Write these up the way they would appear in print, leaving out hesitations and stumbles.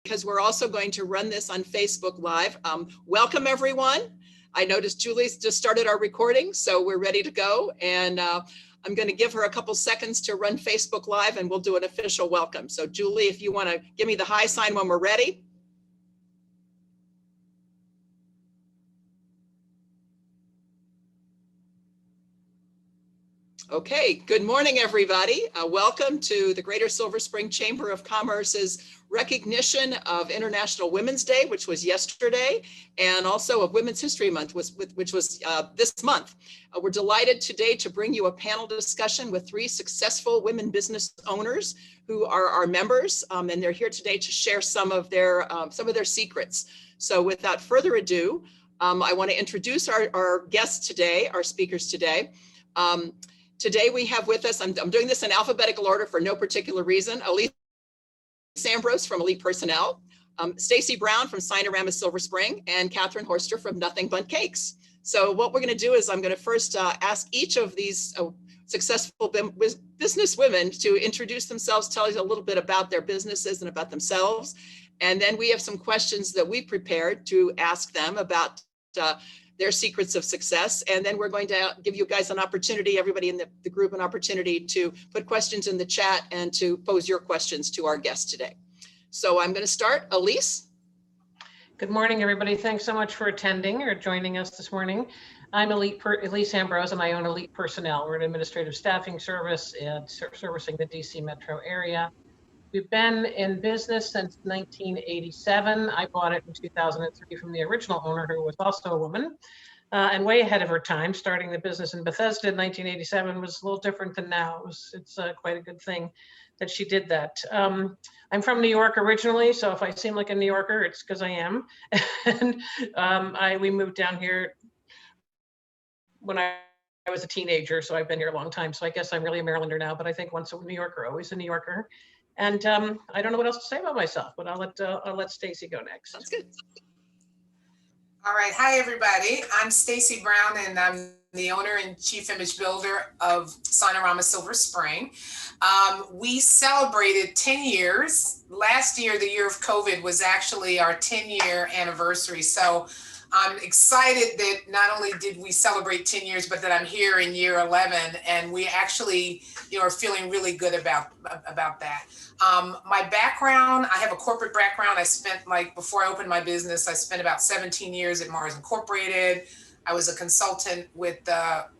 because we're also going to run this on Facebook Live. Welcome, everyone. I noticed Julie's just started our recording, so we're ready to go. And I'm going to give her a couple seconds to run Facebook Live, and we'll do an official welcome. So Julie, if you want to give me the hi sign when we're ready. Okay, good morning, everybody. Welcome to the Greater Silver Spring Chamber of Commerce's recognition of International Women's Day, which was yesterday, and also of Women's History Month, which was this month. We're delighted today to bring you a panel discussion with 3 successful women business owners who are our members, and they're here today to share some of their secrets. So without further ado, I want to introduce our guests today, our speakers today. Today we have with us, I'm doing this in alphabetical order for no particular reason, Elise Ambrose from Elite Personnel, Stacey Brown from Signarama Silver Spring, and Katheryn Hoerster from Bundt Cakes. So what we're going to do is I'm going to first ask each of these successful business women to introduce themselves, tell us a little bit about their businesses and about themselves. And then we have some questions that we prepared to ask them about their secrets of success. And then we're going to give you guys an opportunity, everybody in the group, an opportunity to put questions in the chat and to pose your questions to our guests today. So I'm going to start. Elise. Good morning, everybody. Thanks so much for attending or joining us this morning. I'm Elise Ambrose, and I own Elite Personnel. We're an administrative staffing service and servicing the DC metro area. We've been in business since 1987. I bought it in 2003 from the original owner, who was also a woman, and way ahead of her time. Starting the business in Bethesda in 1987 was a little different than now. It's quite a good thing that she did that. I'm from New York originally, so if I seem like a New Yorker, it's because I am. And we moved down here when I was a teenager, so I've been here a long time. So I guess I'm really a Marylander now, but I think once a New Yorker, always a New Yorker. And I don't know what else to say about myself, but I'll let Stacey go next. That's good. All right. Hi, everybody. I'm Stacey Brown, and I'm the owner and chief image builder of Signarama Silver Spring. We celebrated 10 years. Last year, the year of COVID, was actually our 10-year anniversary. So I'm excited that not only did we celebrate 10 years, but that I'm here in year 11, and we actually, are feeling really good about that. My background, I have a corporate background. I spent, before I opened my business, I spent about 17 years at Mars Incorporated. I was a consultant with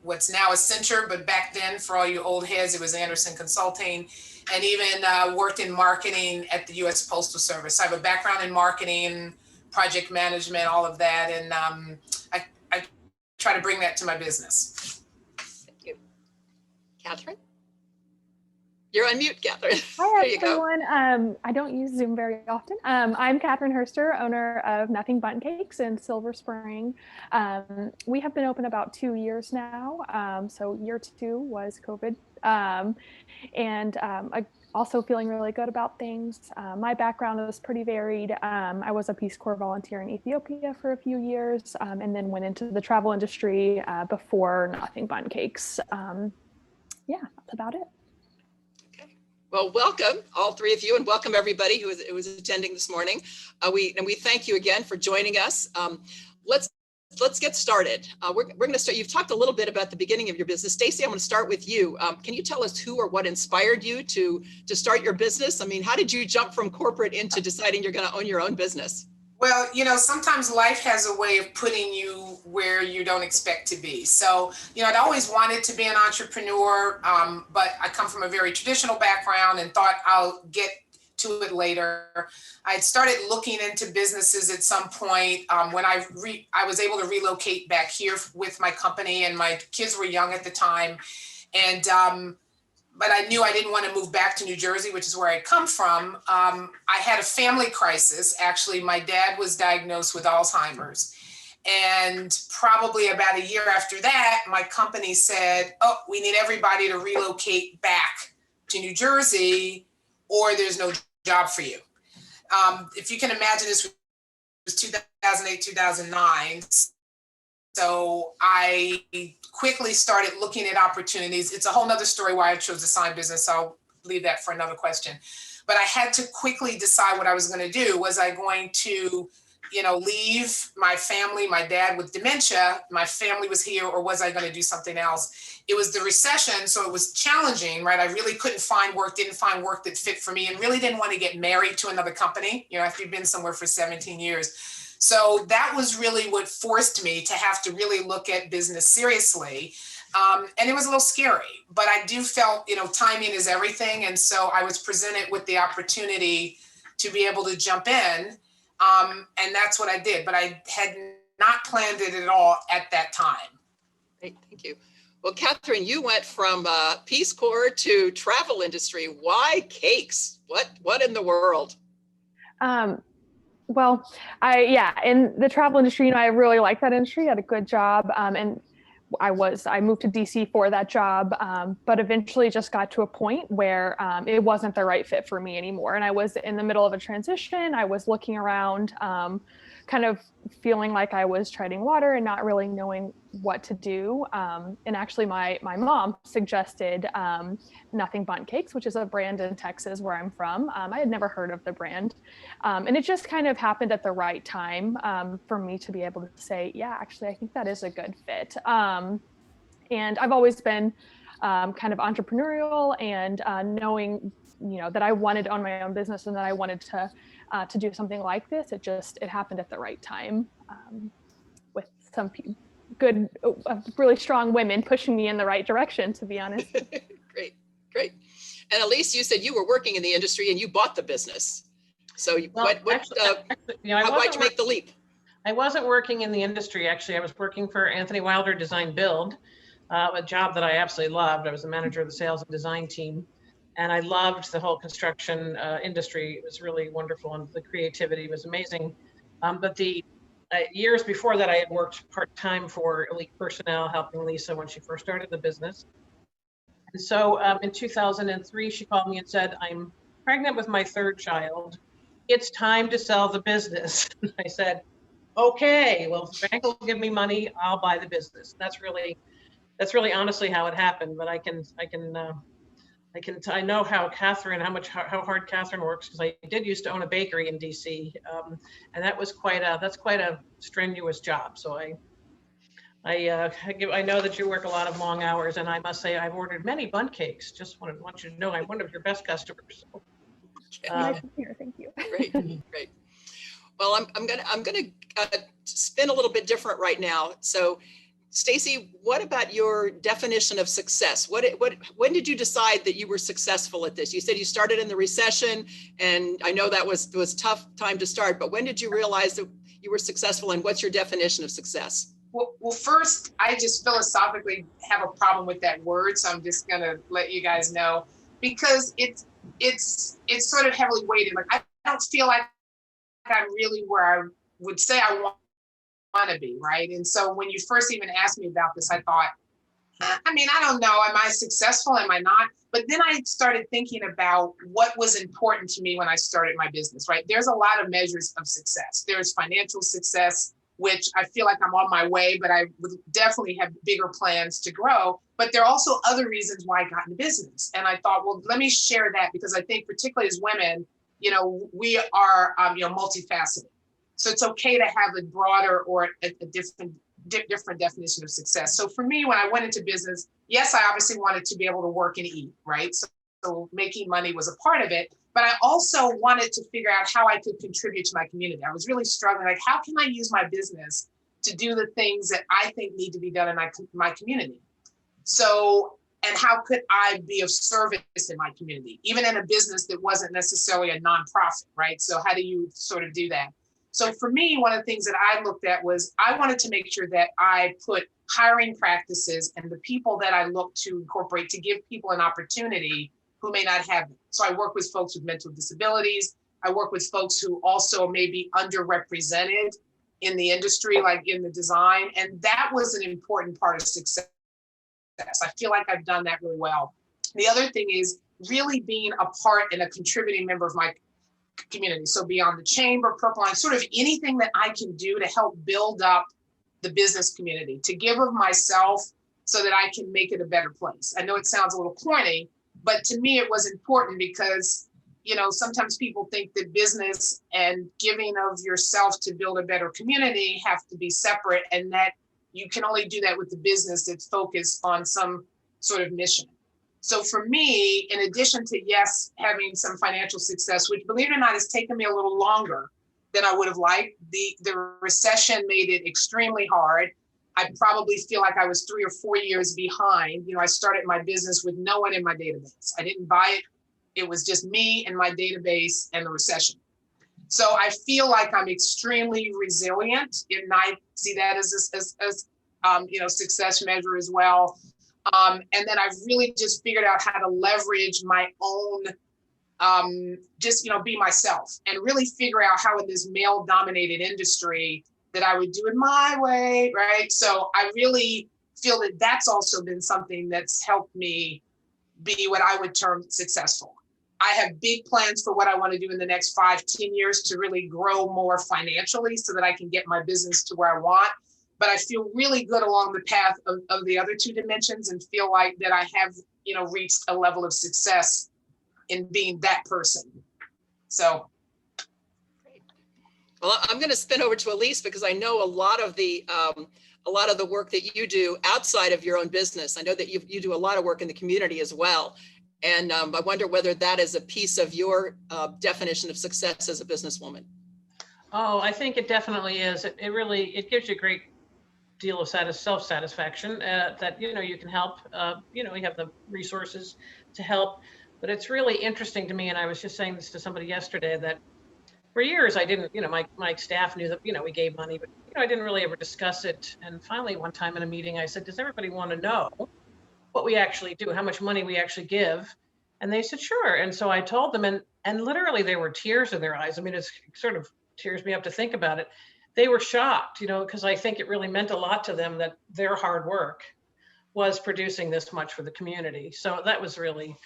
what's now Accenture, but back then, for all you old heads, it was Anderson Consulting, and even worked in marketing at the U.S. Postal Service. So I have a background in marketing, project management, all of that, and I try to bring that to my business. Thank you. Katheryn? You're on mute, Katheryn. Hi, everyone. I don't use Zoom very often. I'm Katheryn Hoerster, owner of Bundt Cakes in Silver Spring. We have been open about 2 years now. So year 2 was COVID. I also feeling really good about things. My background is pretty varied. I was a Peace Corps volunteer in Ethiopia for a few years, and then went into the travel industry before Bundt Cakes. Yeah, that's about it. Well, welcome all 3 of you, and welcome everybody who was attending this morning. We thank you again for joining us. Let's get started. We're going to start. You've talked a little bit about the beginning of your business. Stacey, I'm going to start with you. Can you tell us who or what inspired you to start your business? I mean, how did you jump from corporate into deciding you're going to own your own business? Well, sometimes life has a way of putting you where you don't expect to be. So, I'd always wanted to be an entrepreneur, but I come from a very traditional background and thought I'll get to it later. I had started looking into businesses at some point when I was able to relocate back here with my company, and my kids were young at the time. And but I knew I didn't want to move back to New Jersey, which is where I come from. I had a family crisis. Actually, my dad was diagnosed with Alzheimer's. And probably about a year after that, my company said, oh, we need everybody to relocate back to New Jersey, or there's no job for you. If you can imagine, this was 2008, 2009. So I quickly started looking at opportunities. It's a whole nother story why I chose the sign business. I'll leave that for another question. but I had to quickly decide what I was going to do. Was I going to, leave my family, my dad with dementia, my family was here, or was I going to do something else? It was the recession, so it was challenging, right? I really couldn't find work, didn't find work that fit for me, and really didn't want to get married to another company, after you've been somewhere for 17 years. So that was really what forced me to have to really look at business seriously. And it was a little scary, but I do felt, timing is everything. And so I was presented with the opportunity to be able to jump in. And that's what I did, but I had not planned it at all at that time. Great, thank you. Well, Katheryn, you went from Peace Corps to travel industry. Why cakes? What in the world? Well, in the travel industry, I really liked that industry. I had a good job. And I moved to DC for that job, but eventually just got to a point where it wasn't the right fit for me anymore. And I was in the middle of a transition. I was looking around, kind of feeling like I was treading water and not really knowing what to do. And actually my mom suggested Nothing Bundt Cakes, which is a brand in Texas where I'm from. I had never heard of the brand. And it just kind of happened at the right time for me to be able to say, yeah, actually, I think that is a good fit. And I've always been kind of entrepreneurial and knowing, that I wanted to own my own business and that I wanted to do something like this. It happened at the right time with some good, really strong women pushing me in the right direction, to be honest. Great. And Elise, you said you were working in the industry and you bought the business. So why'd you make the leap? I wasn't working in the industry. Actually, I was working for Anthony Wilder Design Build, a job that I absolutely loved. I was the manager of the sales and design team. And I loved the whole construction industry. It was really wonderful, and the creativity was amazing. But the years before that, I had worked part-time for Elite Personnel, helping Lisa when she first started the business. And so in 2003, she called me and said, I'm pregnant with my third child. It's time to sell the business. I said, okay, well, if the bank will give me money, I'll buy the business. That's really honestly how it happened. But I know how hard Katheryn works, because I did used to own a bakery in DC, and that's quite a strenuous job. So I know that you work a lot of long hours, and I must say I've ordered many Bundt cakes. Just want you to know I'm one of your best customers. So, Nice to hear. Thank you. Great. Well, I'm gonna spin a little bit different right now. So, Stacey, what about your definition of success? When did you decide that you were successful at this? You said you started in the recession, and I know that was a tough time to start, but when did you realize that you were successful, and what's your definition of success? Well, first, I just philosophically have a problem with that word, so I'm just gonna let you guys know, because it's sort of heavily weighted. Like, I don't feel like I'm really where I would say I want to be, right? And so when you first even asked me about this, I thought, I don't know, am I successful, am I not? But then I started thinking about what was important to me when I started my business, right? There's a lot of measures of success. There's financial success, which I feel like I'm on my way, but I would definitely have bigger plans to grow. But there are also other reasons why I got into business. And I thought, well, let me share that, because I think particularly as women, we are, multifaceted. So it's okay to have a broader or a different definition of success. So for me, when I went into business, yes, I obviously wanted to be able to work and eat, right? So making money was a part of it, but I also wanted to figure out how I could contribute to my community. I was really struggling, like, how can I use my business to do the things that I think need to be done in my community? So, and how could I be of service in my community, even in a business that wasn't necessarily a nonprofit, right? So how do you sort of do that? So for me, one of the things that I looked at was I wanted to make sure that I put hiring practices and the people that I look to incorporate to give people an opportunity who may not have them. So I work with folks with mental disabilities. I work with folks who also may be underrepresented in the industry, like in the design. And that was an important part of success. I feel like I've done that really well. The other thing is really being a part and a contributing member of my community. So beyond the chamber, Purple Line, sort of anything that I can do to help build up the business community, to give of myself so that I can make it a better place. I know it sounds a little corny, but to me it was important because sometimes people think that business and giving of yourself to build a better community have to be separate, and that you can only do that with the business that's focused on some sort of mission. So for me, in addition to, yes, having some financial success, which, believe it or not, has taken me a little longer than I would have liked, the recession made it extremely hard. I probably feel like I was 3 or 4 years behind. I started my business with no one in my database. I didn't buy it. It was just me and my database and the recession. So I feel like I'm extremely resilient, and I see that as success measure as well. And then I've really just figured out how to leverage my own, be myself, and really figure out how in this male-dominated industry that I would do it my way, right? So I really feel that that's also been something that's helped me be what I would term successful. I have big plans for what I want to do in the next 5-10 years to really grow more financially so that I can get my business to where I want. But I feel really good along the path of the other two dimensions, and feel like that I have, reached a level of success in being that person. So. Well, I'm going to spin over to Elise, because I know a lot of the work that you do outside of your own business. I know that you do a lot of work in the community as well. And I wonder whether that is a piece of your definition of success as a businesswoman. Oh, I think it definitely is. It gives you a great deal of self-satisfaction that, you can help, we have the resources to help. But it's really interesting to me, and I was just saying this to somebody yesterday, that for years I didn't, my staff knew that, we gave money, but, I didn't really ever discuss it. And finally, one time in a meeting, I said, does everybody want to know what we actually do, how much money we actually give? And they said, sure. And so I told them, and literally there were tears in their eyes. I mean, it sort of tears me up to think about it. They were shocked, because I think it really meant a lot to them that their hard work was producing this much for the community. So that was really,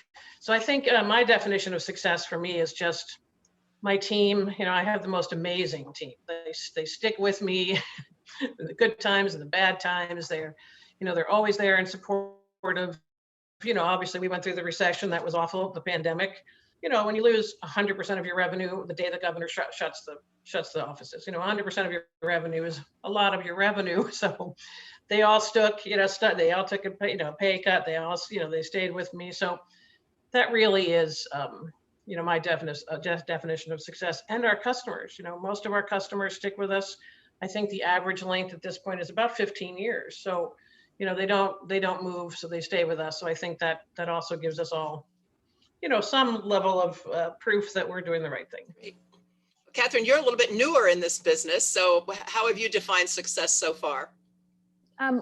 so I think my definition of success for me is just my team. I have the most amazing team. They stick with me in the good times and the bad times. They're always there and supportive. Obviously we went through the recession. That was awful, the pandemic. When you lose 100% of your revenue the day the governor shuts the offices, 100% of your revenue is a lot of your revenue. So they all stuck, they all took a pay cut. They all, they stayed with me. So that really is, my definition of success. And our customers, most of our customers stick with us. I think the average length at this point is about 15 years. So, they don't move, so they stay with us. So I think that also gives us all, some level of proof that we're doing the right thing. Great. Katheryn, you're a little bit newer in this business. So how have you defined success so far?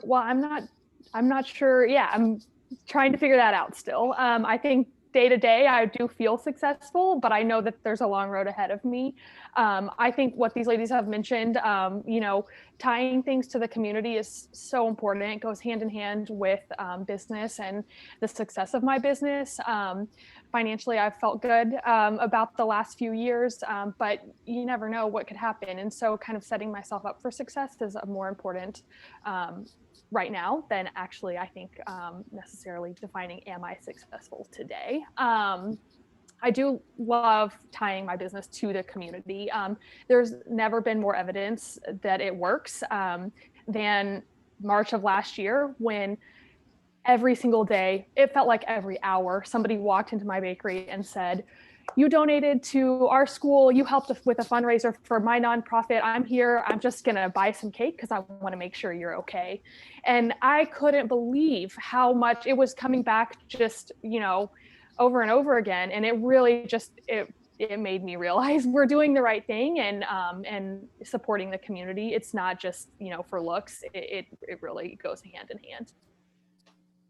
Well, I'm not sure. Yeah, I'm trying to figure that out still. I think day to day, I do feel successful, but I know that there's a long road ahead of me. I think what these ladies have mentioned, tying things to the community is so important. It goes hand in hand with business and the success of my business. Financially, I've felt good about the last few years, but you never know what could happen. And so kind of setting myself up for success is more important right now than actually, I think, necessarily defining, am I successful today? I do love tying my business to the community. There's never been more evidence that it works than March of last year, when every single day, it felt like every hour, somebody walked into my bakery and said, you donated to our school, you helped with a fundraiser for my nonprofit, I'm here, I'm just gonna buy some cake because I want to make sure you're okay. And I couldn't believe how much it was coming back just, over and over again. And it really just, it made me realize we're doing the right thing and supporting the community. It's not just, for looks, it really goes hand in hand.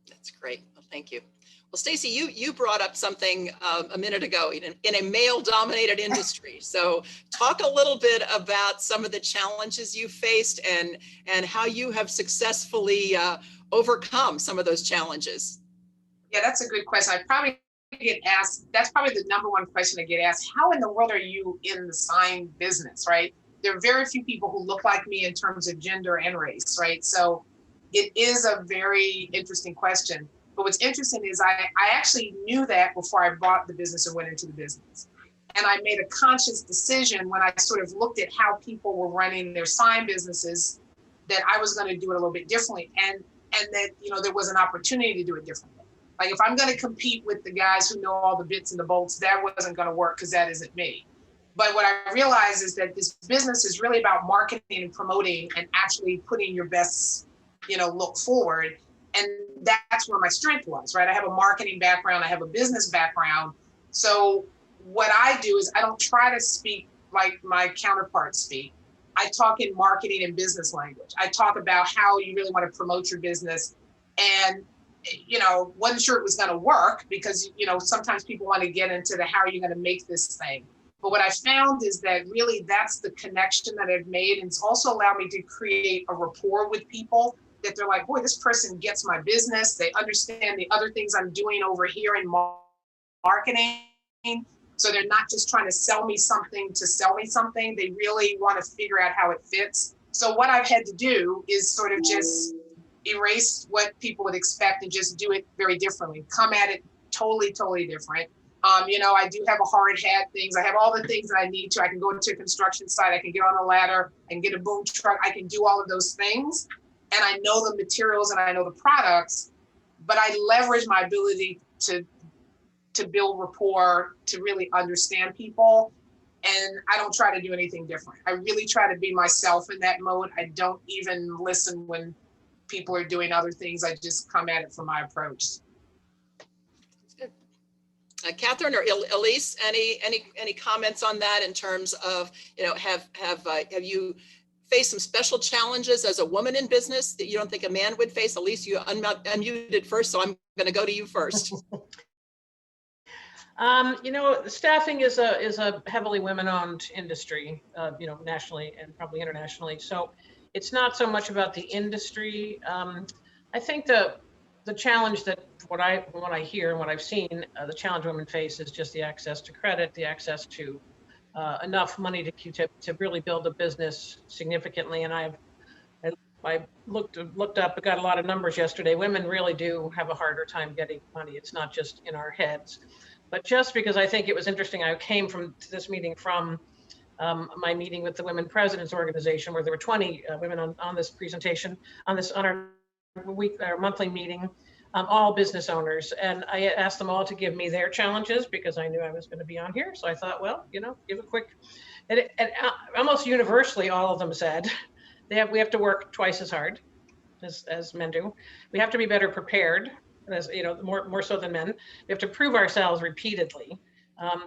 That's great. Well, thank you. Well, Stacey, you brought up something a minute ago in a male-dominated industry. So talk a little bit about some of the challenges you faced and how you have successfully overcome some of those challenges. Yeah, that's a good question. I probably get asked, that's probably the number one question I get asked, how in the world are you in the sign business, right? There are very few people who look like me in terms of gender and race, right? So it is a very interesting question. But what's interesting is I actually knew that before I bought the business or went into the business. And I made a conscious decision when I sort of looked at how people were running their sign businesses that I was going to do it a little bit differently, and that, you know, there was an opportunity to do it differently. Like if I'm going to compete with the guys who know all the bits and the bolts, that wasn't going to work because that isn't me. But what I realized is that this business is really about marketing and promoting and actually putting your best, you know, look forward. And that's where my strength was, right? I have a marketing background, I have a business background. So what I do is I don't try to speak like my counterparts speak. I talk in marketing and business language. I talk about how you really want to promote your business. And, you know, wasn't sure it was going to work because, you know, sometimes people want to get into the how are you going to make this thing. But what I found is that really that's the connection that I've made. And it's also allowed me to create a rapport with people that they're like, boy, this person gets my business. They understand the other things I'm doing over here in marketing. So they're not just trying to sell me something to sell me something. They really want to figure out how it fits. So what I've had to do is sort of just erase what people would expect and just do it very differently. Come at it totally different. You know, I do have a hard hat things. I have all the things that I need to. I can go into a construction site. I can get on a ladder. I can get a boom truck. I can do all of those things. And I know the materials and I know the products, but I leverage my ability to build rapport, to really understand people. And I don't try to do anything different. I really try to be myself in that mode. I don't even listen when people are doing other things. I just come at it from my approach. Katheryn or Elise, any comments on that in terms of, you know, have you faced some special challenges as a woman in business that you don't think a man would face? Elise, you unmuted first, so I'm going to go to you first. You know, staffing is a heavily women-owned industry, you know, nationally and probably internationally. So it's not so much about the industry. I think the challenge that what I hear and what I've seen, the challenge women face is just the access to credit, the access to enough money to really build a business significantly. And I looked up, I got a lot of numbers yesterday. Women really do have a harder time getting money. It's not just in our heads. But just because I think it was interesting, I came from this meeting from my meeting with the Women Presidents Organization, where there were 20 women on this presentation, on our monthly meeting, all business owners. And I asked them all to give me their challenges because I knew I was going to be on here. So I thought, well, you know, give a quick, and almost universally, all of them said, we have to work twice as hard as men do. We have to be better prepared. As you know, more so than men, we have to prove ourselves repeatedly,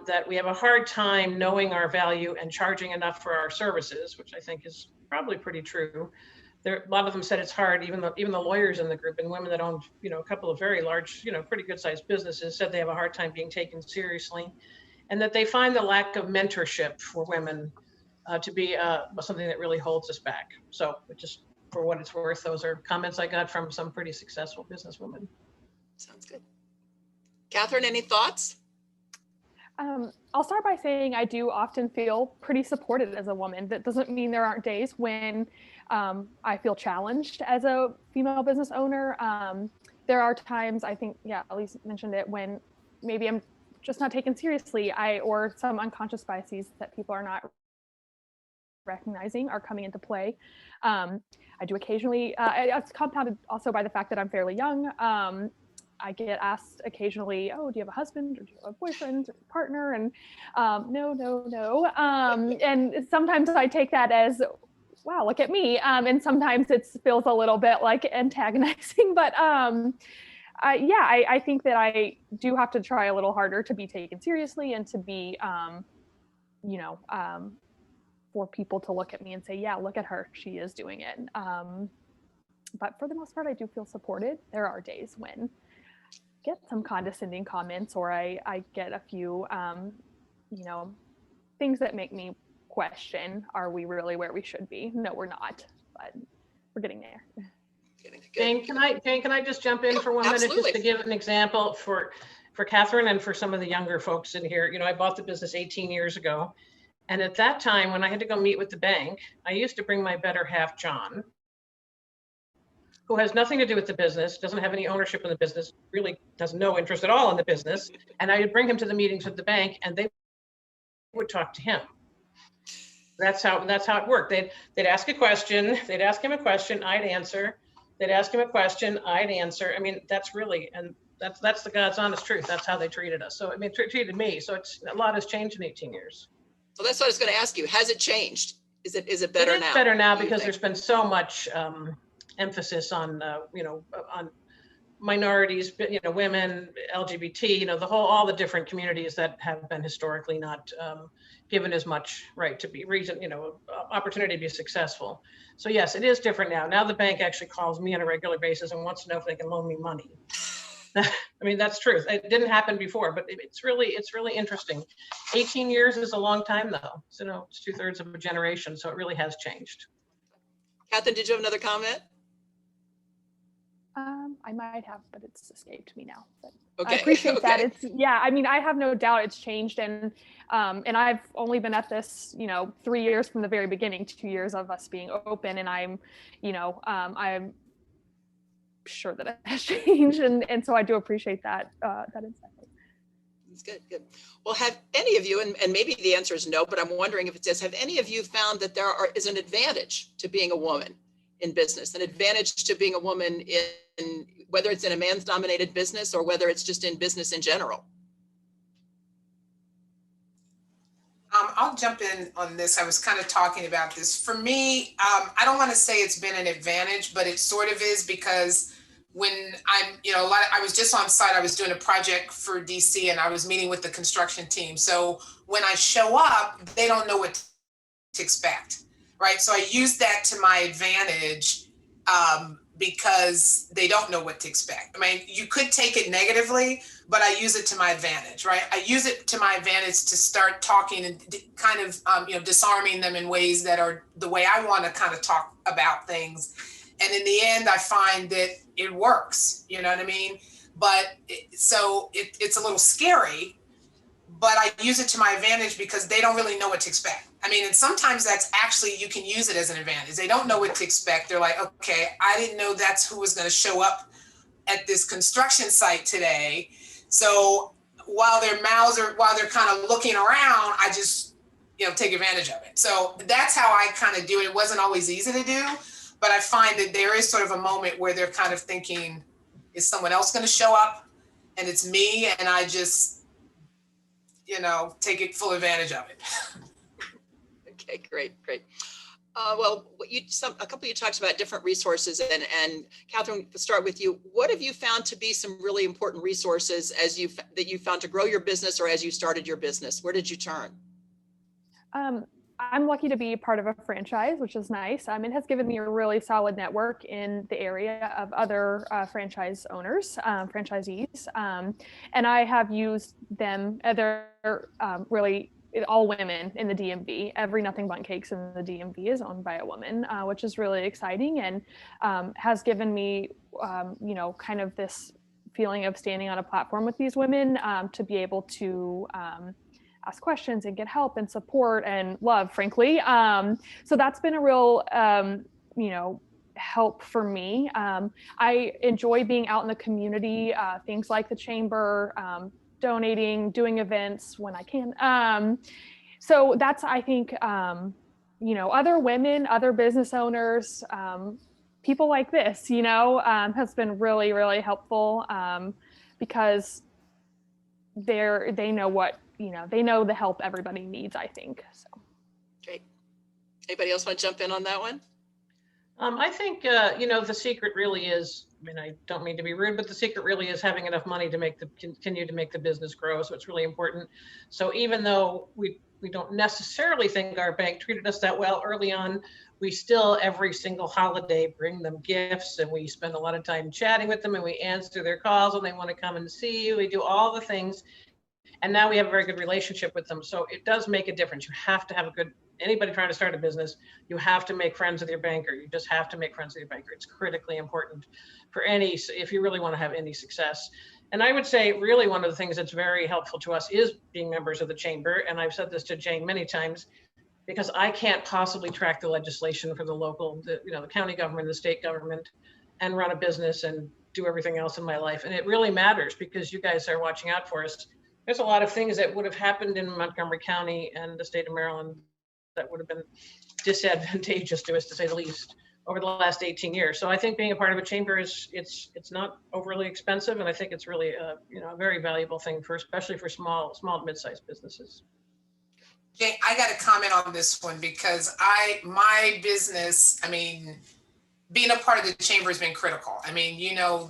that we have a hard time knowing our value and charging enough for our services, which I think is probably pretty true. A lot of them said it's hard. Even the lawyers in the group and women that own, you know, a couple of very large, you know, pretty good sized businesses said they have a hard time being taken seriously, and that they find the lack of mentorship for women to be something that really holds us back. So just for what it's worth, those are comments I got from some pretty successful businesswomen. Sounds good. Katheryn, any thoughts? I'll start by saying I do often feel pretty supported as a woman. That doesn't mean there aren't days when I feel challenged as a female business owner. There are times, I think, yeah, Elise mentioned it, when maybe I'm just not taken seriously, or some unconscious biases that people are not recognizing are coming into play. I do occasionally, it's compounded also by the fact that I'm fairly young. I get asked occasionally, oh, do you have a husband, or do you have a boyfriend or a partner? And no. And sometimes I take that as, wow, look at me. And sometimes it feels a little bit like antagonizing, but I think that I do have to try a little harder to be taken seriously and to be, for people to look at me and say, yeah, look at her, she is doing it. But for the most part, I do feel supported. There are days when I get some condescending comments, or I get a few, things that make me question, are we really where we should be? No, we're not, but we're getting there. Jane, can I just jump in for 1 minute? Absolutely. Just to give an example for Katheryn and for some of the younger folks in here. You know, I bought the business 18 years ago. And at that time, when I had to go meet with the bank, I used to bring my better half, John, who has nothing to do with the business, doesn't have any ownership in the business, really has no interest at all in the business. And I would bring him to the meetings with the bank, and they would talk to him. That's how it worked. They'd ask a question, they'd ask him a question, I'd answer. They'd ask him a question, I'd answer. I mean, that's really, and that's the God's honest truth. That's how they treated us. So I mean, treated me. So it's a lot has changed in 18 years. So that's what I was going to ask you. Has it changed? Is it better now? It is better now because there's been so much emphasis on on minorities, women, LGBT, all the different communities that have been historically not given as much right to be opportunity to be successful. So yes, it is different now. Now the bank actually calls me on a regular basis and wants to know if they can loan me money. I mean, that's true. It didn't happen before, but it's really interesting. 18 years is a long time though. So it's 2/3 of a generation. So it really has changed. Katheryn, did you have another comment? I might have, but it's escaped me now. But Okay. I appreciate that. Okay. I mean, I have no doubt it's changed, and I've only been at this, 3 years from the very beginning, 2 years of us being open, and I'm sure that it has changed, and so I do appreciate that insight. That's good. Well, have any of you, and maybe the answer is no, but I'm wondering if it says, have any of you found that there is an advantage to being a woman in business, an advantage to being a woman in whether it's in a man's dominated business or whether it's just in business in general? I'll jump in on this. I was kind of talking about this. For me, I don't want to say it's been an advantage, but it sort of is, because when I was just on site, I was doing a project for DC and I was meeting with the construction team. So when I show up, they don't know what to expect, right? So I use that to my advantage because they don't know what to expect. I mean, you could take it negatively, but I use it to my advantage, right? I use it to my advantage to start talking and kind of, disarming them in ways that are the way I want to kind of talk about things. And in the end, I find that it works, you know what I mean? But it's a little scary, but I use it to my advantage because they don't really know what to expect. I mean, and sometimes that's actually, you can use it as an advantage. They don't know what to expect. They're like, okay, I didn't know that's who was going to show up at this construction site today. So while they're kind of looking around, I just, take advantage of it. So that's how I kind of do it. It wasn't always easy to do, but I find that there is sort of a moment where they're kind of thinking, is someone else going to show up? And it's me, and I just, take it full advantage of it. Okay, great. Well, a couple of you talked about different resources, and Katheryn, to start with you, what have you found to be some really important resources that you found to grow your business or as you started your business? Where did you turn? I'm lucky to be part of a franchise, which is nice. It has given me a really solid network in the area of other franchise owners, franchisees, and I have used them. They're really all women in the DMV. Every Nothing Bundt Cakes in the DMV is owned by a woman, which is really exciting, and has given me, kind of this feeling of standing on a platform with these women to be able to ask questions and get help and support and love, frankly. So that's been a real, help for me. I enjoy being out in the community, things like the chamber, donating, doing events when I can. So that's, I think, other women, other business owners, people like this, has been really, really helpful because they know what, they know the help everybody needs, I think. So. Great. Anybody else want to jump in on that one? I think, the secret really is, I don't mean to be rude, but the secret really is having enough money to continue to make the business grow. So it's really important. So even though we don't necessarily think our bank treated us that well early on, we still every single holiday bring them gifts, and we spend a lot of time chatting with them, and we answer their calls when they want to come and see you. We do all the things. And now we have a very good relationship with them. So it does make a difference. You have to have anybody trying to start a business, you have to make friends with your banker. You just have to make friends with your banker. It's critically important if you really want to have any success. And I would say really one of the things that's very helpful to us is being members of the chamber. And I've said this to Jane many times, because I can't possibly track the legislation for the local, the county government, the state government, and run a business and do everything else in my life. And it really matters because you guys are watching out for us. there's a lot of things that would have happened in Montgomery County and the state of Maryland that would have been disadvantageous to us, to say the least, over the last 18 years. So I think being a part of a chamber is, it's not overly expensive, and I think it's really a very valuable thing for, especially for small to mid-sized businesses. Jane, I got to comment on this one because my business, I mean, being a part of the chamber has been critical. I mean,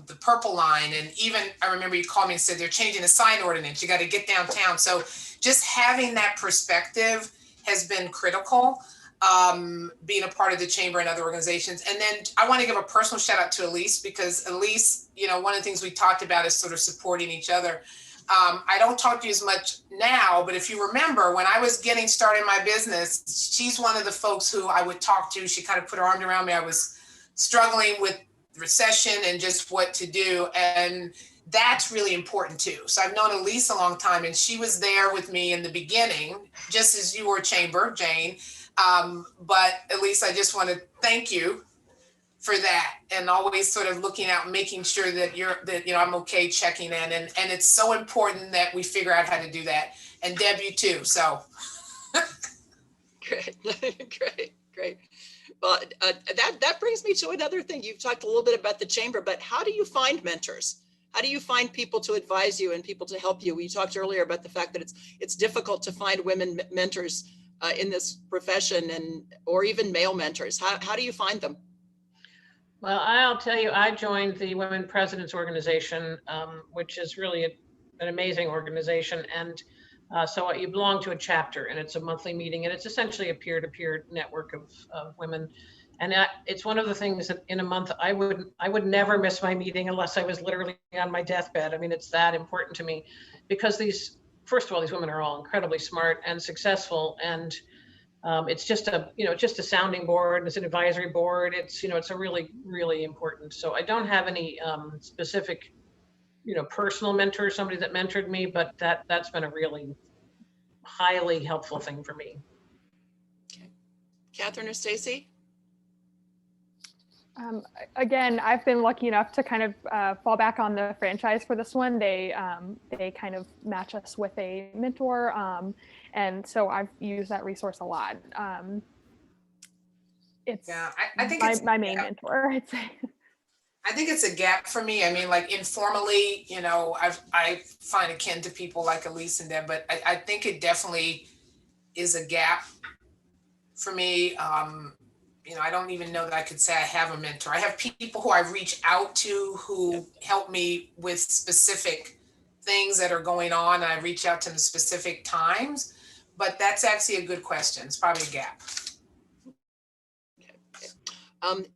the purple line, and even I remember you called me and said they're changing the sign ordinance. You got to get downtown. So just having that perspective has been critical, being a part of the chamber and other organizations. And then I want to give a personal shout out to Elise, because Elise, one of the things we talked about is sort of supporting each other. I don't talk to you as much now, but if you remember when I was getting started in my business, she's one of the folks who I would talk to. She kind of put her arm around me. I was struggling with recession and just what to do. And that's really important too. So I've known Elise a long time, and she was there with me in the beginning, just as you were chamber, Jane. But Elise, I just want to thank you for that, and always sort of looking out and making sure that I'm okay, checking in. And it's so important that we figure out how to do that. And Deb, you too, so. Great. Well, that brings me to another thing. You've talked a little bit about the chamber, but how do you find mentors? How do you find people to advise you and people to help you? We talked earlier about the fact that it's difficult to find women mentors in this profession, or even male mentors. How do you find them? Well, I'll tell you, I joined the Women Presidents Organization, which is really an amazing organization. And so you belong to a chapter, and it's a monthly meeting, and it's essentially a peer-to-peer network of women. And it's one of the things that in a month, I would never miss my meeting unless I was literally on my deathbed. I mean, it's that important to me, because first of all, these women are all incredibly smart and successful, and it's just a sounding board. It's an advisory board. It's a really, really important. So I don't have any specific, personal mentor, somebody that mentored me, but that's been a really highly helpful thing for me. Okay. Katheryn or Stacey? Again, I've been lucky enough to kind of fall back on the franchise for this one. They kind of match us with a mentor, and so I've used that resource a lot. It's I think it's my main mentor, I'd say. I think it's a gap for me. I mean, like informally, I find akin to people like Elise and Deb, but I think it definitely is a gap for me. I don't even know that I could say I have a mentor. I have people who I reach out to who help me with specific things that are going on, and I reach out to them specific times, but that's actually a good question. It's probably a gap. Okay.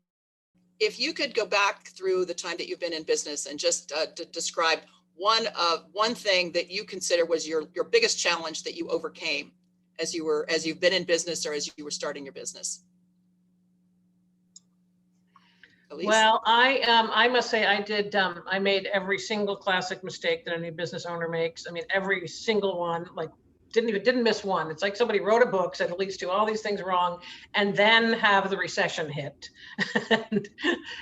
If you could go back through the time that you've been in business and just to describe one thing that you consider was your biggest challenge that you overcame as you've been in business or as you were starting your business. Elise? Well, I must say I made every single classic mistake that any business owner makes. I mean, every single one, like didn't miss one. It's like somebody wrote a book, said Elise do all these things wrong, and then have the recession hit, and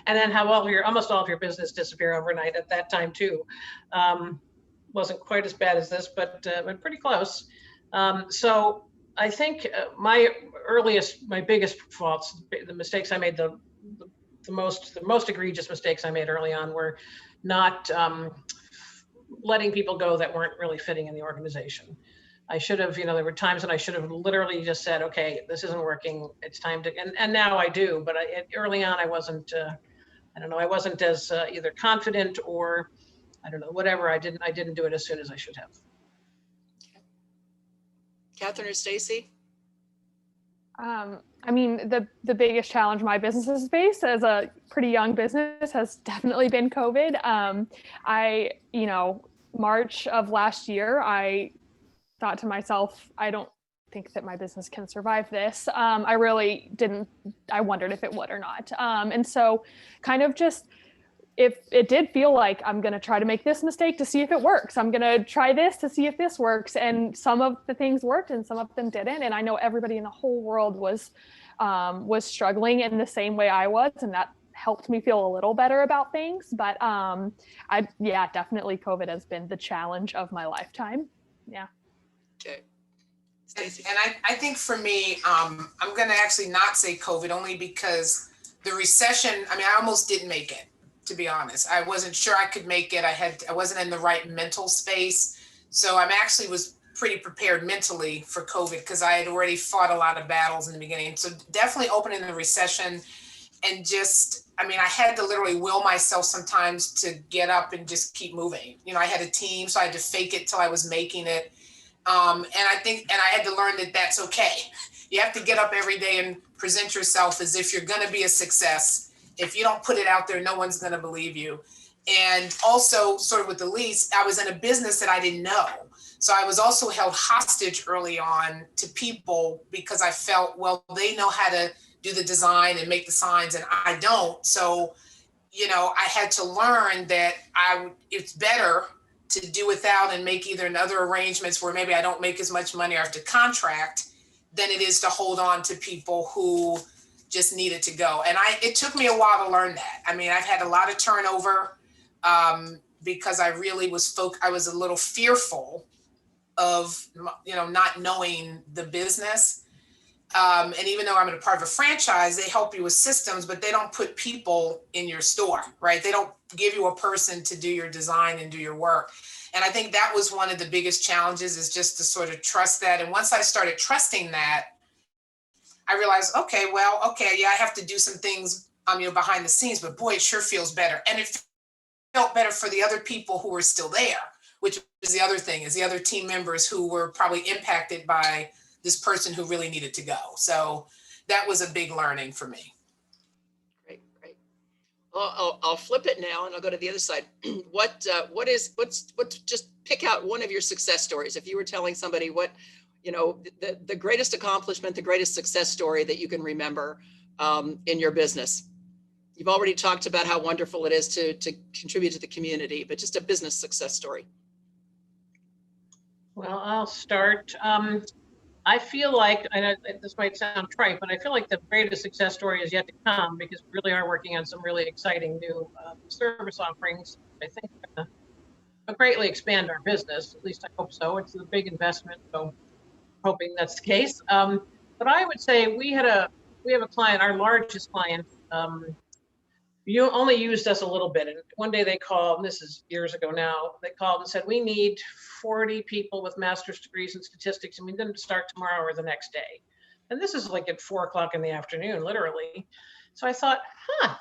then have almost all of your business disappear overnight at that time too. Wasn't quite as bad as this, but pretty close. So I think my biggest faults, the mistakes I made, the most egregious mistakes I made early on were not letting people go that weren't really fitting in the organization. I should have, there were times when I should have literally just said, okay, this isn't working. It's time to, and now I do, but early on I wasn't, I wasn't as either confident or whatever. I didn't do it as soon as I should have. Katheryn or Stacey? I mean, the biggest challenge my business has faced as a pretty young business has definitely been COVID. March of last year, I thought to myself, I don't think that my business can survive this. I really didn't. I wondered if it would or not. And so kind of just, if it did feel like I'm going to try to make this mistake to see if it works, I'm going to try this to see if this works. And some of the things worked and some of them didn't. And I know everybody in the whole world was struggling in the same way I was. And that helped me feel a little better about things. But definitely COVID has been the challenge of my lifetime. Yeah. Okay. And, Stacey? and I think for me, I'm going to actually not say COVID only because the recession, I mean, I almost didn't make it, to be honest. I wasn't sure I could make it. I wasn't in the right mental space. So I'm actually was pretty prepared mentally for COVID because I had already fought a lot of battles in the beginning. So definitely opening the recession and just, I mean, I had to literally will myself sometimes to get up and just keep moving. You know, I had a team, so I had to fake it till I was making it. And I had to learn that that's okay. You have to get up every day and present yourself as if you're going to be a success. If you don't put it out there, no one's going to believe you. And also sort of with Elise, I was in a business that I didn't know. So I was also held hostage early on to people because I felt, well, they know how to do the design and make the signs and I don't. So, you know, I had to learn that it's better to do without and make either other arrangements where maybe I don't make as much money or have to contract than it is to hold on to people who just needed to go. And it took me a while to learn that. I mean, I've had a lot of turnover because I really I was a little fearful of, you know, not knowing the business. And even though I'm a part of a franchise, they help you with systems, but they don't put people in your store, right? They don't give you a person to do your design and do your work. And I think that was one of the biggest challenges, is just to sort of trust that. And once I started trusting that, I realized, okay, yeah, I have to do some things, you know, behind the scenes, but boy, it sure feels better. And it felt better for the other people who were still there, which is the other thing, is the other team members who were probably impacted by this person who really needed to go. So that was a big learning for me. Great. Well, I'll flip it now and I'll go to the other side. Just pick out one of your success stories. If you were telling somebody what, you know, the greatest accomplishment, the greatest success story that you can remember in your business. You've already talked about how wonderful it is to contribute to the community, but just a business success story. Well, I'll start. I feel like, and this might sound trite, but I feel like the greatest success story is yet to come, because we really are working on some really exciting new service offerings. I think are going to greatly expand our business. At least I hope so. It's a big investment, so hoping that's the case. But I would say we have a client, our largest client. You only used us a little bit. And one day they called, and this is years ago now, they called and said, we need 40 people with master's degrees in statistics, and we need them to start tomorrow or the next day. And this is like at 4 o'clock in the afternoon, literally. So I thought,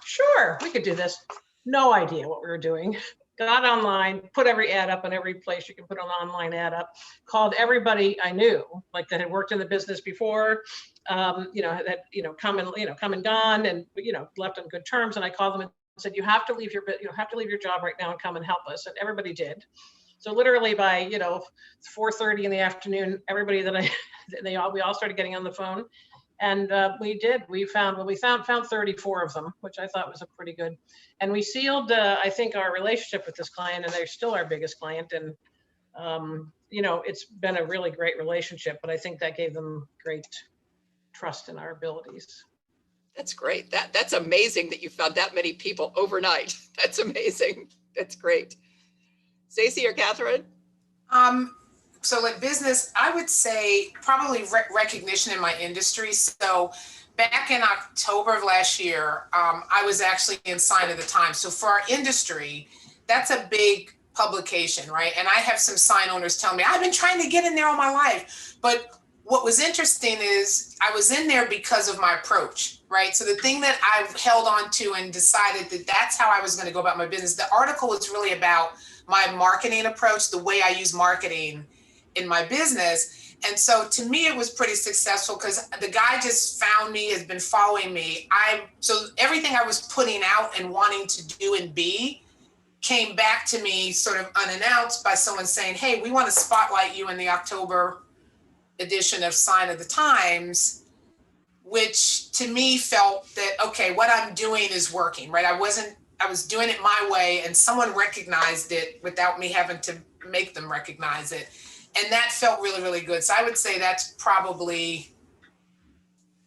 sure, we could do this. No idea what we were doing. Got online, put every ad up in every place you can put an online ad up, called everybody I knew, like that had worked in the business before, you know, that, you know, come and gone and, you know, left on good terms. And I called them and said, you have to leave your job right now and come and help us. And everybody did. So literally by, you know, 4:30 in the afternoon, everybody we all started getting on the phone. And we found 34 of them, which I thought was a pretty good. And we sealed, I think, our relationship with this client, and they're still our biggest client. And, you know, it's been a really great relationship, but I think that gave them great trust in our abilities. That's great. That's amazing that you found that many people overnight. That's amazing. That's great. Stacey or Katheryn? So in business, I would say probably recognition in my industry. So back in October of last year, I was actually in Sign of the Times. So for our industry, that's a big publication, right? And I have some sign owners telling me, I've been trying to get in there all my life. But what was interesting is I was in there because of my approach, right? So the thing that I've held on to and decided that that's how I was going to go about my business. The article was really about my marketing approach, the way I use marketing in my business. And so to me, it was pretty successful because the guy just found me, has been following me. So everything I was putting out and wanting to do and be came back to me sort of unannounced by someone saying, hey, we want to spotlight you in the October edition of Sign of the Times, which to me felt that, okay, what I'm doing is working, right? I was doing it my way, and someone recognized it without me having to make them recognize it. And that felt really, really good. So I would say that's probably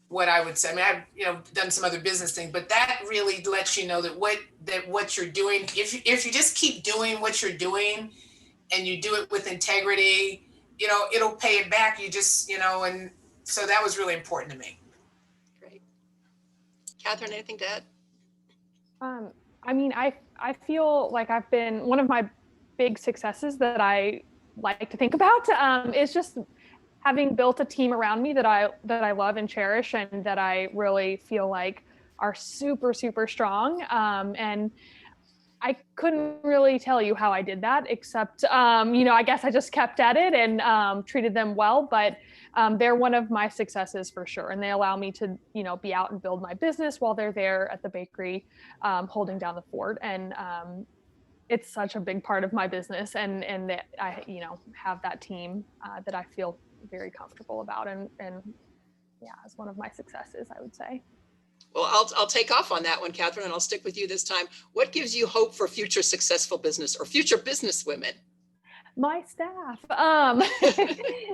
what I would say. I mean, I've done some other business things, but that really lets you know that what you're doing, if you just keep doing what you're doing and you do it with integrity it'll pay it back. You just, and so that was really important to me. Great. Katheryn, anything to add? I mean, I feel like I've been, one of my big successes that I like to think about is just having built a team around me that I love and cherish, and that I really feel like are super, super strong. And I couldn't really tell you how I did that, except, I guess I just kept at it and treated them well. But they're one of my successes for sure. And they allow me to, be out and build my business while they're there at the bakery, holding down the fort. And it's such a big part of my business. And that I, have that team that I feel very comfortable about. And yeah, it's one of my successes, I would say. Well, I'll take off on that one, Katheryn, and I'll stick with you this time. What gives you hope for future successful business or future business women? My staff.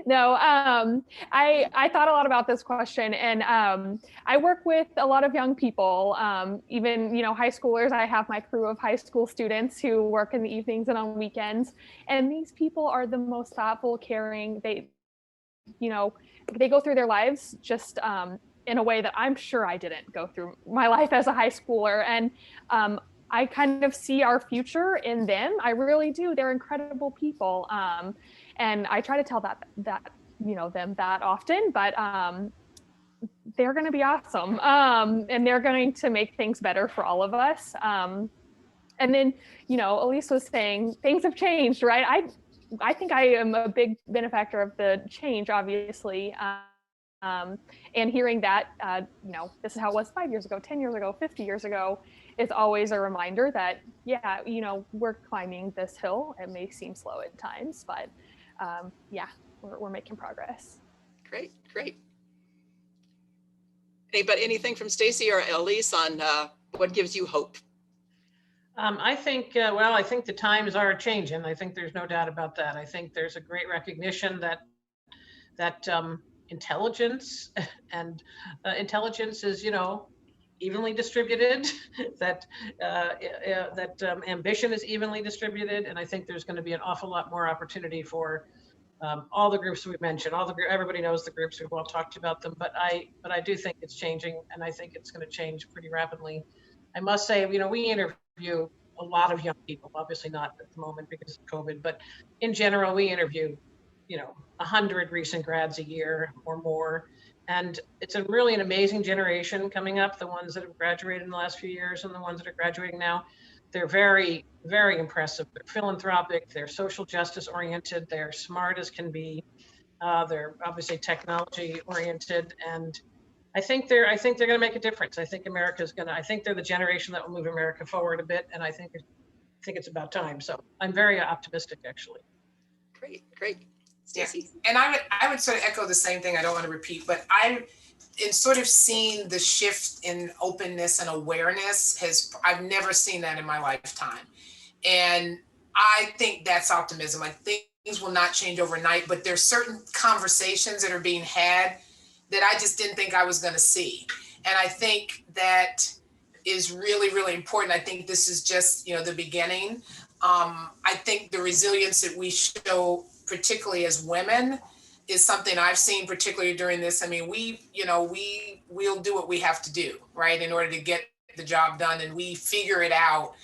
No, I thought a lot about this question, and I work with a lot of young people, even, high schoolers. I have my crew of high school students who work in the evenings and on weekends. And these people are the most thoughtful, caring. They go through their lives just in a way that I'm sure I didn't go through my life as a high schooler. And I kind of see our future in them. I really do. They're incredible people. And I try to tell them that often, but they're going to be awesome. And they're going to make things better for all of us. And then, Elise was saying things have changed, right? I think I am a big benefactor of the change, obviously. And hearing that, this is how it was 5 years ago, 10 years ago, 50 years ago, is always a reminder that, yeah, we're climbing this hill. It may seem slow at times, but yeah, we're making progress. Great. Anything from Stacey or Elise on what gives you hope? I think the times are changing. I think there's no doubt about that. I think there's a great recognition that intelligence and intelligence is, evenly distributed, that ambition is evenly distributed. And I think there's going to be an awful lot more opportunity for all the groups we've mentioned, everybody knows the groups, we've all talked about them, but I do think it's changing, and I think it's going to change pretty rapidly. I must say, we interview a lot of young people, obviously not at the moment because of COVID, but in general, we interview 100 recent grads a year or more. And it's really an amazing generation coming up, the ones that have graduated in the last few years and the ones that are graduating now. They're very, very impressive. They're philanthropic, they're social justice oriented, they're smart as can be. They're obviously technology oriented. And I think they're going to make a difference. I think they're the generation that will move America forward a bit. And I think it's about time. So I'm very optimistic, actually. Great. Stacey? Yeah. And I would sort of echo the same thing. I don't want to repeat, but in sort of seeing the shift in openness and awareness I've never seen that in my lifetime. And I think that's optimism. I think things will not change overnight, but there's certain conversations that are being had that I just didn't think I was going to see. And I think that is really, really important. I think this is just, the beginning. I think the resilience that we show, particularly as women, is something I've seen particularly during this. I mean, we'll do what we have to do, right, in order to get the job done, and we figure it out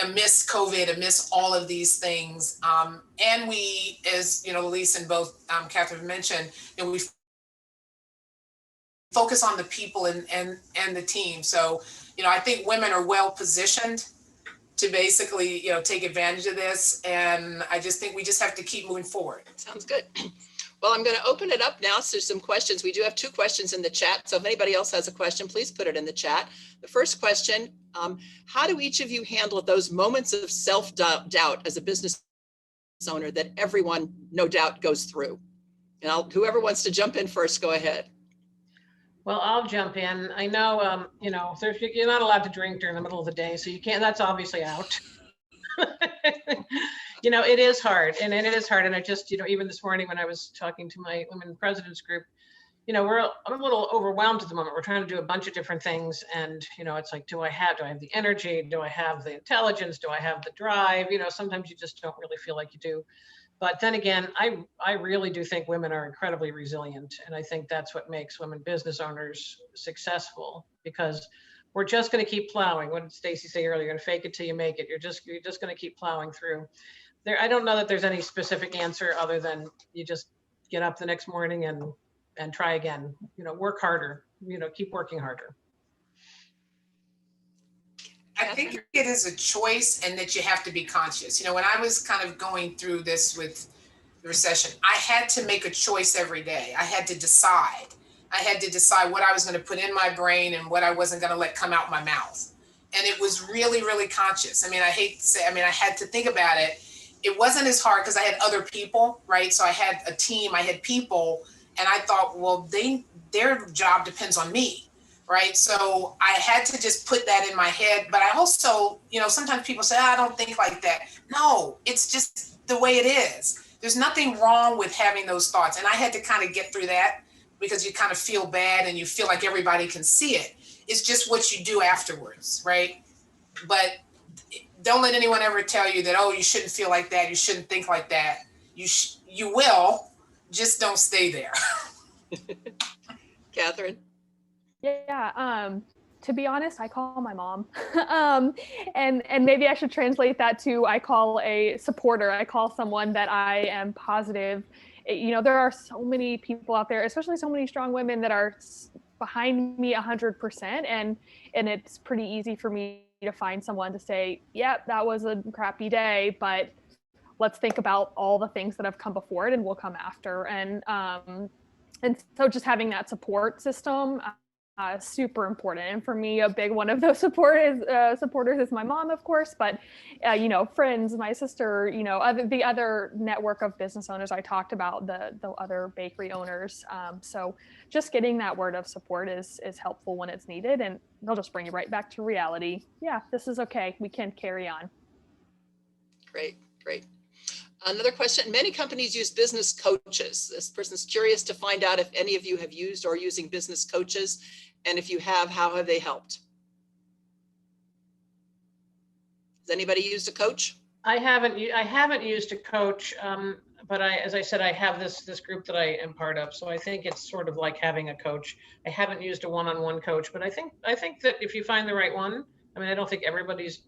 amidst COVID, amidst all of these things. And we, as Elise and both Katheryn mentioned, we focus on the people and the team. So, I think women are well positioned to basically, take advantage of this. And I just think we just have to keep moving forward. Sounds good. Well, I'm going to open it up now to some questions. We do have 2 questions in the chat. So if anybody else has a question, please put it in the chat. The first question, how do each of you handle those moments of self-doubt as a business owner that everyone, no doubt, goes through? And whoever wants to jump in first, go ahead. Well, I'll jump in. I know, you're not allowed to drink during the middle of the day, so you can't, that's obviously out. It is hard, and it is hard. And I just, even this morning when I was talking to my women presidents group, we're a little overwhelmed at the moment. We're trying to do a bunch of different things. And, it's like, do I have the energy? Do I have the intelligence? Do I have the drive? Sometimes you just don't really feel like you do. But then again, I really do think women are incredibly resilient. And I think that's what makes women business owners successful, because we're just going to keep plowing. What did Stacey say earlier? You're going to fake it till you make it. You're just going to keep plowing through. I don't know that there's any specific answer other than you just get up the next morning and try again. Work harder. Keep working harder. I think it is a choice, and that you have to be conscious. When I was kind of going through this with the recession, I had to make a choice every day. I had to decide. What I was going to put in my brain and what I wasn't going to let come out my mouth. And it was really, really conscious. I hate to say, I had to think about it. It wasn't as hard because I had other people, right? So I had a team, I had people, and I thought, well, their job depends on me. Right. So I had to just put that in my head. But I also, sometimes people say, I don't think like that. No, it's just the way it is. There's nothing wrong with having those thoughts. And I had to kind of get through that, because you kind of feel bad and you feel like everybody can see it. It's just what you do afterwards. Right. But don't let anyone ever tell you that, oh, you shouldn't feel like that. You shouldn't think like that. You will, just don't stay there. Katheryn? Yeah, to be honest, I call my mom. And maybe I should translate that to, I call a supporter. I call someone that I am positive. There are so many people out there, especially so many strong women that are behind me 100%. And it's pretty easy for me to find someone to say, yep, that was a crappy day, but let's think about all the things that have come before it and will come after. And so just having that support system, super important. And for me, a big one of those supporters is my mom, of course, but friends, my sister, the other network of business owners I talked about, the other bakery owners. So just getting that word of support is helpful when it's needed, and they'll just bring you right back to reality. Yeah, this is okay. We can carry on. Great. Another question. Many companies use business coaches. This person's curious to find out if any of you have used or are using business coaches. And if you have, how have they helped? Has anybody used a coach? I haven't used a coach, but as I said, I have this group that I am part of. So I think it's sort of like having a coach. I haven't used a one-on-one coach, but I think that if you find the right one, I don't think everybody's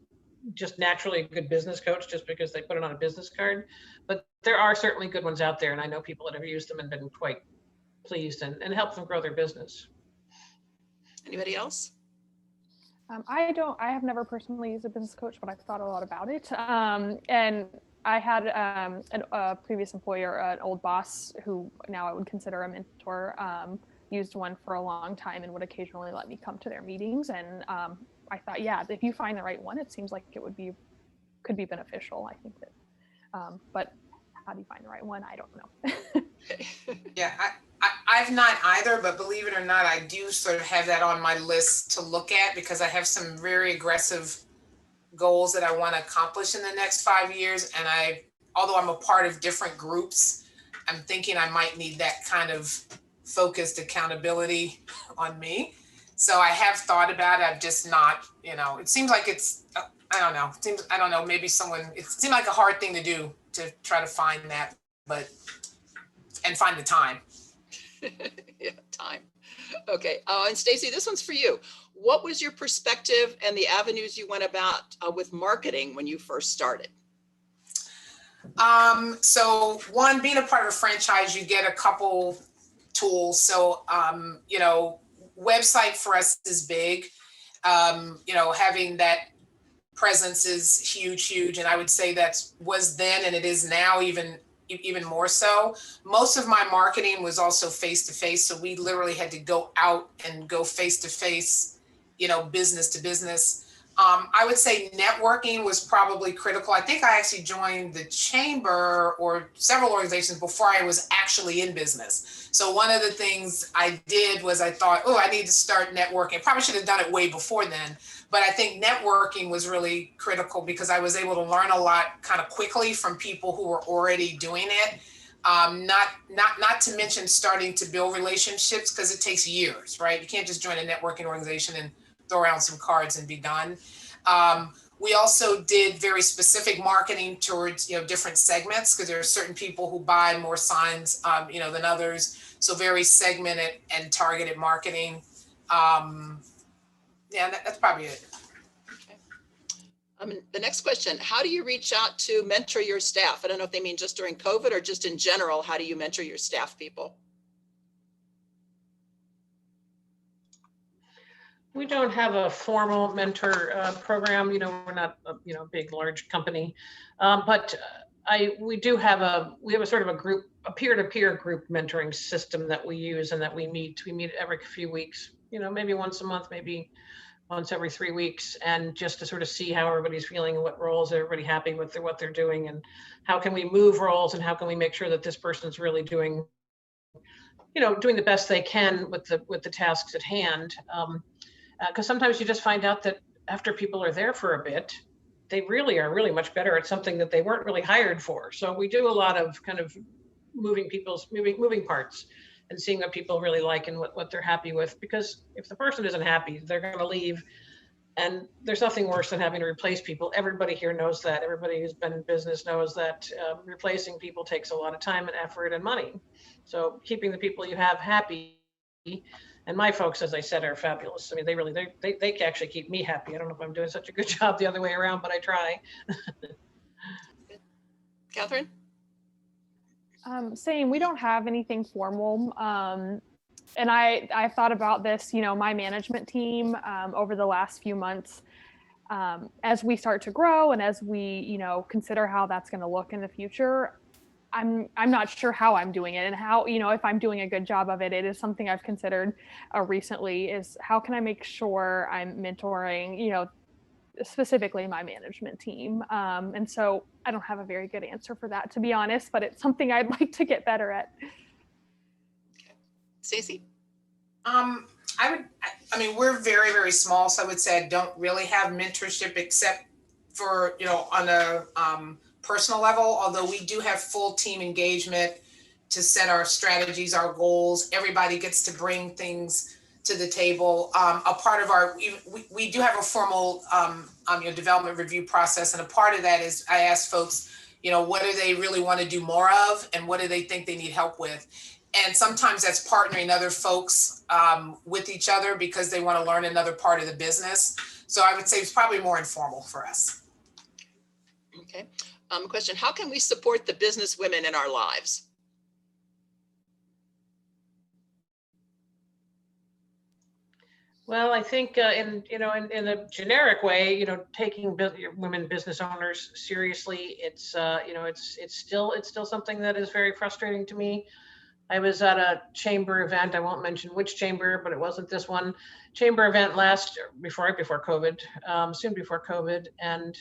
just naturally a good business coach just because they put it on a business card, but there are certainly good ones out there. And I know people that have used them and been quite pleased and helped them grow their business. Anybody else? I have never personally used a business coach, but I've thought a lot about it. And I had a previous employer, an old boss who now I would consider a mentor, used one for a long time and would occasionally let me come to their meetings. And I thought, yeah, if you find the right one, it seems like it could be beneficial. I think that, but how do you find the right one? I don't know. Yeah, I've not either, but believe it or not, I do sort of have that on my list to look at, because I have some very aggressive goals that I want to accomplish in the next 5 years. And although I'm a part of different groups, I'm thinking I might need that kind of focused accountability on me. So I have thought about it. I've just not, it seems like it's, I don't know, maybe it seemed like a hard thing to do, to try to find that, and find the time. Yeah, time. Okay. And Stacey, this one's for you. What was your perspective and the avenues you went about with marketing when you first started? So one, being a part of a franchise, you get a couple tools. So, website for us is big. Having that presence is huge. And I would say that was then, and it is now even more so. Most of my marketing was also face-to-face. So we literally had to go out and go face-to-face, business to business. I would say networking was probably critical. I think I actually joined the chamber or several organizations before I was actually in business. So one of the things I did was I thought, I need to start networking. Probably should have done it way before then. But I think networking was really critical because I was able to learn a lot kind of quickly from people who were already doing it. Not to mention starting to build relationships, because it takes years, right? You can't just join a networking organization and throw around some cards and be done. We also did very specific marketing towards, different segments, because there are certain people who buy more signs, than others. So very segmented and targeted marketing. That's probably it. The next question, how do you reach out to mentor your staff? I don't know if they mean just during COVID or just in general, how do you mentor your staff people? We don't have a formal mentor program. We're not a big, large company, but we have a sort of a group, a peer-to-peer group mentoring system that we use and that we meet. We meet every few weeks, maybe once a month, maybe once every 3 weeks, and just to sort of see how everybody's feeling and what roles everybody happy with what they're doing, and how can we move roles, and how can we make sure that this person's really doing the best they can with the tasks at hand. Because sometimes you just find out that after people are there for a bit, they really are much better at something that they weren't really hired for. So we do a lot of kind of moving parts and seeing what people really like and what they're happy with. Because if the person isn't happy, they're going to leave. And there's nothing worse than having to replace people. Everybody here knows that. Everybody who's been in business knows that replacing people takes a lot of time and effort and money. So keeping the people you have happy. And my folks, as I said, are fabulous. I mean, they actually keep me happy. I don't know if I'm doing such a good job the other way around, but I try. Katheryn? Same, we don't have anything formal. And I thought about this, my management team over the last few months, as we start to grow and as we, consider how that's going to look in the future. I'm not sure how I'm doing it and how, if I'm doing a good job of it. It is something I've considered recently, is how can I make sure I'm mentoring, specifically my management team. And so I don't have a very good answer for that, to be honest, but it's something I'd like to get better at. Okay. Stacey? We're very, very small. So I would say I don't really have mentorship except for, on a, personal level, although we do have full team engagement to set our strategies, our goals. Everybody gets to bring things to the table. A part of we do have a formal development review process, and a part of that is I ask folks, what do they really want to do more of, and what do they think they need help with? And sometimes that's partnering other folks with each other because they want to learn another part of the business. So I would say it's probably more informal for us. Okay. Question, how can we support the business women in our lives? Well, I think in a generic way, taking women business owners seriously, it's still something that is very frustrating to me. I was at a chamber event. I won't mention which chamber, but it wasn't this one. Chamber event before COVID, soon before COVID, and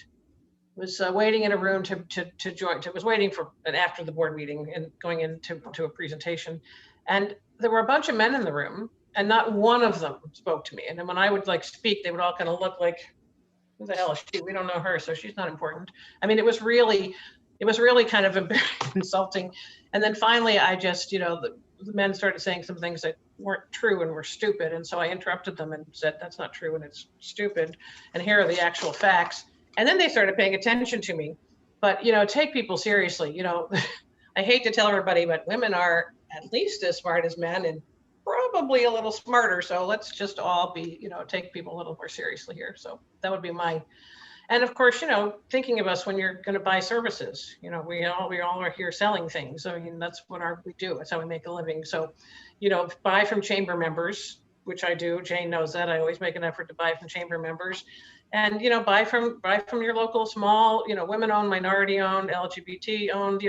was waiting in a room to join. Was waiting for after the board meeting and going into a presentation, and there were a bunch of men in the room, and not one of them spoke to me. And then when I would speak, they would all kind of look like, "Who the hell is she? We don't know her, so she's not important." I mean, it was really kind of insulting. And then finally, I just, the men started saying some things that weren't true and were stupid, and so I interrupted them and said, "That's not true, and it's stupid, and here are the actual facts." And then they started paying attention to me. But, take people seriously. I hate to tell everybody, but women are at least as smart as men and probably a little smarter. So let's just all be, take people a little more seriously here. So that would be and of course, thinking of us when you're going to buy services, we all are here selling things. I mean, that's what we do. That's how we make a living. So, buy from chamber members, which I do. Jane knows that. I always make an effort to buy from chamber members. And, buy from your local small, women-owned, minority-owned, LGBT-owned,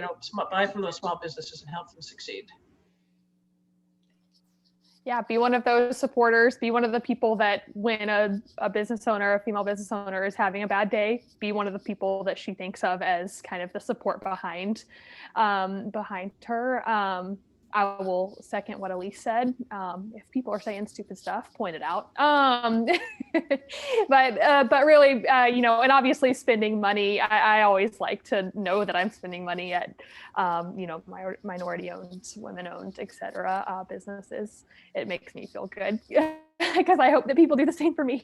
buy from those small businesses and help them succeed. Yeah, be one of those supporters. Be one of the people that when a business owner, a female business owner is having a bad day, be one of the people that she thinks of as kind of the support behind her. I will second what Elise said. If people are saying stupid stuff, point it out. But really, and obviously spending money. I always like to know that I'm spending money at, minority-owned, women-owned, et cetera, businesses. It makes me feel good because I hope that people do the same for me.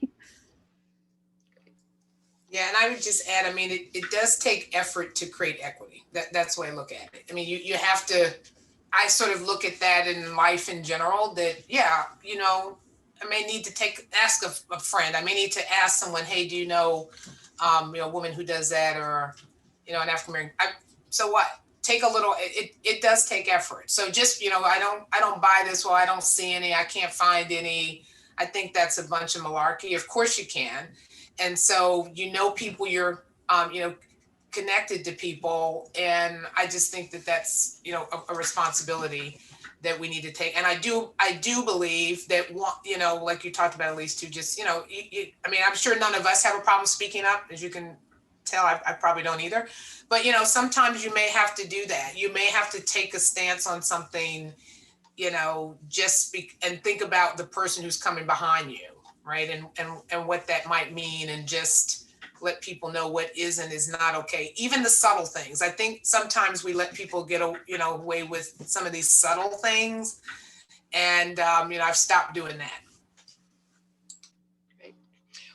Yeah, and I would just add, I mean, it does take effort to create equity. That's the way I look at it. I mean, you have to, I sort of look at that in life in general, that, yeah, you know, I may need to ask a friend. I may need to ask someone, hey, do you know, a woman who does that, or, you know, an African American. So what? Take a little. It does take effort. So just, you know, I don't buy this. Well, I don't see any. I can't find any. I think that's a bunch of malarkey. Of course you can. And so, you know, people you're, you know, connected to people. And I just think that that's, you know, a responsibility that we need to take. And I do believe that, you know, like you talked about, Elise, to just, you know, I mean, I'm sure none of us have a problem speaking up, as you can tell. I probably don't either. But, you know, sometimes you may have to do that. You may have to take a stance on something, you know, and think about the person who's coming behind you, right? And what that might mean, and just let people know what is and is not okay. Even the subtle things. I think sometimes we let people get, you know, away with some of these subtle things. And, you know, I've stopped doing that. Great.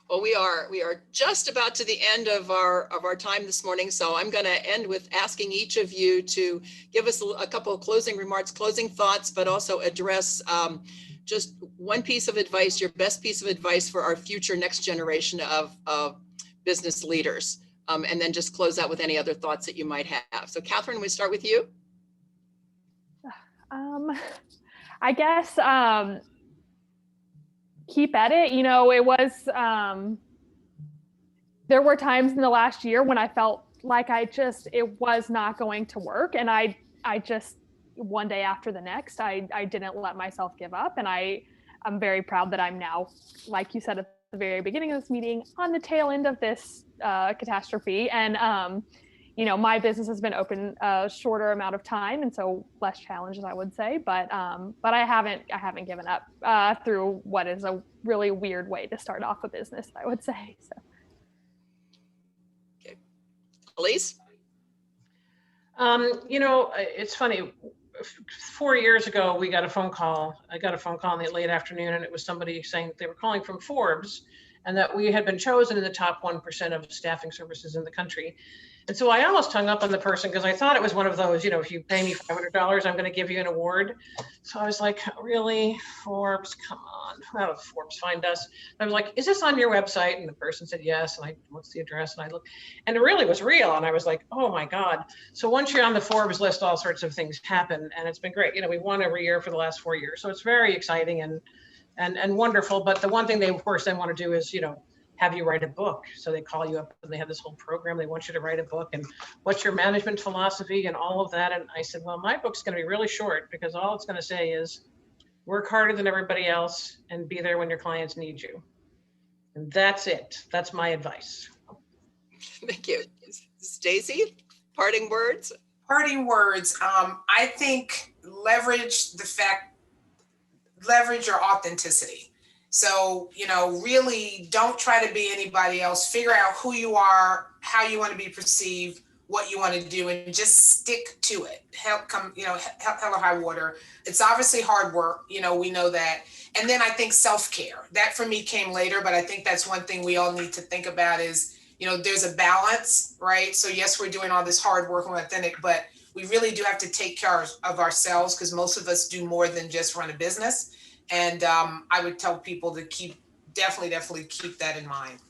Well, we are just about to the end of our time this morning. So I'm going to end with asking each of you to give us a couple of closing remarks, closing thoughts, but also address just one piece of advice, your best piece of advice for our future next generation of business leaders. And then just close out with any other thoughts that you might have. So Katheryn, we start with you. I guess keep at it. You know, it was, there were times in the last year when I felt like it was not going to work. And I just, one day after the next, I didn't let myself give up. And I'm very proud that I'm now, like you said at the very beginning of this meeting, on the tail end of this catastrophe. And, you know, my business has been open a shorter amount of time, and so less challenges, I would say, but I haven't given up through what is a really weird way to start off a business, I would say. So. Okay. Elise? You know, it's funny. 4 years ago, I got a phone call in the late afternoon, and it was somebody saying they were calling from Forbes, and that we had been chosen in the top 1% of staffing services in the country. And so I almost hung up on the person because I thought it was one of those, you know, if you pay me $500, I'm going to give you an award. So I was like, really? Forbes, come on. How did Forbes find us? I was like, is this on your website? And the person said, yes. And what's the address? And I looked, and it really was real. And I was like, oh my God. So once you're on the Forbes list, all sorts of things happen. And it's been great. You know, we won every year for the last 4 years. So it's very exciting and wonderful. But the one thing they, of course, then want to do is, you know, have you write a book. So they call you up and they have this whole program. They want you to write a book, and what's your management philosophy and all of that. And I said, well, my book's going to be really short, because all it's going to say is work harder than everybody else and be there when your clients need you. And that's it. That's my advice. Thank you. Stacey, parting words? Parting words. I think leverage your authenticity. So, you know, really don't try to be anybody else. Figure out who you are, how you want to be perceived, what you want to do, and just stick to it. Hell or high water. It's obviously hard work. You know, we know that. And then I think self-care. That for me came later, but I think that's one thing we all need to think about is, you know, there's a balance, right? So yes, we're doing all this hard work and authentic, but we really do have to take care of ourselves, because most of us do more than just run a business. And I would tell people to definitely keep that in mind.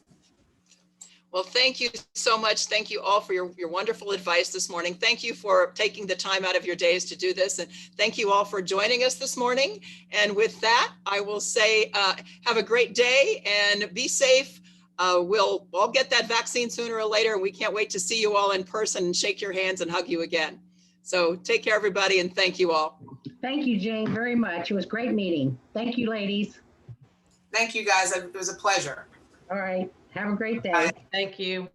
Well, thank you so much. Thank you all for your wonderful advice this morning. Thank you for taking the time out of your days to do this. And thank you all for joining us this morning. And with that, I will say, have a great day and be safe. We'll all get that vaccine sooner or later. And we can't wait to see you all in person and shake your hands and hug you again. So take care, everybody, and thank you all. Thank you, Jane, very much. It was a great meeting. Thank you, ladies. Thank you, guys. It was a pleasure. All right. Have a great day. Bye. Thank you.